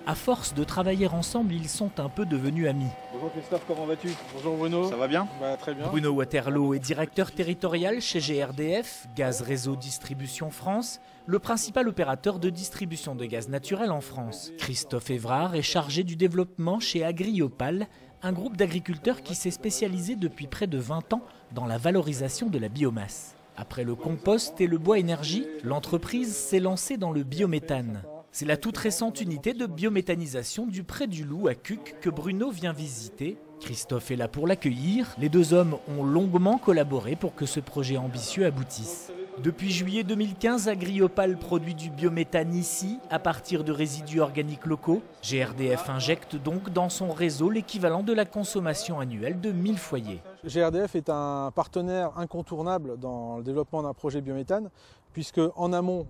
À force de travailler ensemble, ils sont un peu devenus amis. Bonjour Christophe, comment vas-tu? Bonjour Bruno. Ça va bien? Très bien. Bruno Waterloo est directeur territorial chez GRDF, Gaz Réseau Distribution France, le principal opérateur de distribution de gaz naturel en France. Christophe Évrard est chargé du développement chez Agriopal, un groupe d'agriculteurs qui s'est spécialisé depuis près de 20 ans dans la valorisation de la biomasse. Après le compost et le bois énergie, l'entreprise s'est lancée dans le biométhane. C'est la toute récente unité de biométhanisation du Pré du Loup à Cuques que Bruno vient visiter. Christophe est là pour l'accueillir. Les deux hommes ont longuement collaboré pour que ce projet ambitieux aboutisse. Depuis juillet 2015, Agriopal produit du biométhane ici, à partir de résidus organiques locaux. GRDF injecte donc dans son réseau l'équivalent de la consommation annuelle de 1000 foyers. GRDF est un partenaire incontournable dans le développement d'un projet biométhane, puisque en amont,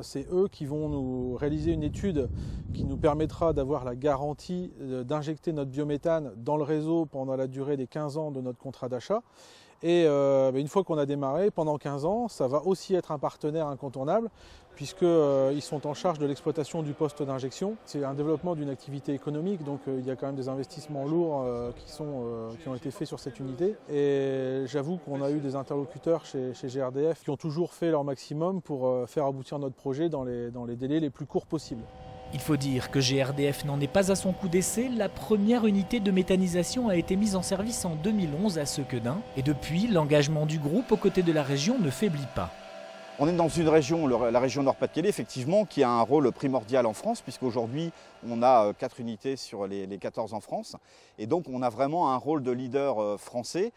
c'est eux qui vont nous réaliser une étude qui nous permettra d'avoir la garantie d'injecter notre biométhane dans le réseau pendant la durée des 15 ans de notre contrat d'achat. Et une fois qu'on a démarré, pendant 15 ans, ça va aussi être un partenaire incontournable puisqu'ils sont en charge de l'exploitation du poste d'injection. C'est un développement d'une activité économique, donc il y a quand même des investissements lourds qui ont été faits sur cette unité. Et j'avoue qu'on a eu des interlocuteurs chez GRDF qui ont toujours fait leur maximum pour faire aboutir notre projet dans les délais les plus courts possibles. Il faut dire que GRDF n'en est pas à son coup d'essai. La première unité de méthanisation a été mise en service en 2011 à Sequedin. Et depuis, l'engagement du groupe aux côtés de la région ne faiblit pas. On est dans une région, la région Nord-Pas-de-Calais, effectivement, qui a un rôle primordial en France, puisqu'aujourd'hui, on a 4 unités sur les 14 en France. Et donc, on a vraiment un rôle de leader français.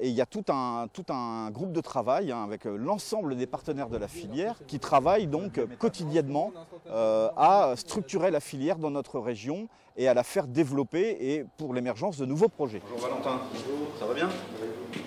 Et il y a tout un groupe de travail avec l'ensemble des partenaires de la filière qui travaillent donc quotidiennement à structurer la filière dans notre région et à la faire développer et pour l'émergence de nouveaux projets. Bonjour Valentin, ça va bien?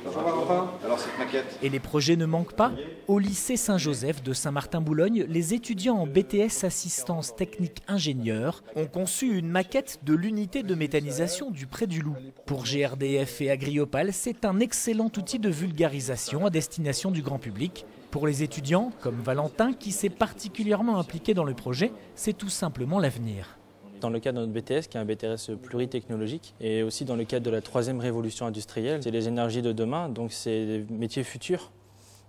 Bonjour Valentin. Alors cette maquette. Et les projets ne manquent pas. Au lycée Saint-Joseph de Saint-Martin-Boulogne, les étudiants en BTS Assistance Technique Ingénieur ont conçu une maquette de l'unité de méthanisation du Pré du Loup. Pour GRDF et Agriopal, c'est un excellent outil de vulgarisation à destination du grand public. Pour les étudiants, comme Valentin, qui s'est particulièrement impliqué dans le projet, c'est tout simplement l'avenir. Dans le cadre de notre BTS, qui est un BTS pluritechnologique, et aussi dans le cadre de la 3e révolution industrielle, c'est les énergies de demain, donc c'est des métiers futurs.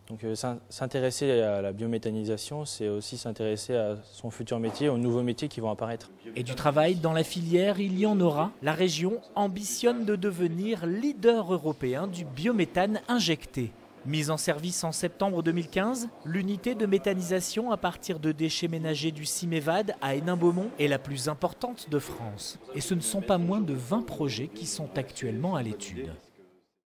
Donc s'intéresser à la biométhanisation, c'est aussi s'intéresser à son futur métier, aux nouveaux métiers qui vont apparaître. Et du travail dans la filière, il y en aura. La région ambitionne de devenir leader européen du biométhane injecté. Mise en service en septembre 2015, l'unité de méthanisation à partir de déchets ménagers du Cimévade à Hénin-Beaumont est la plus importante de France. Et ce ne sont pas moins de 20 projets qui sont actuellement à l'étude.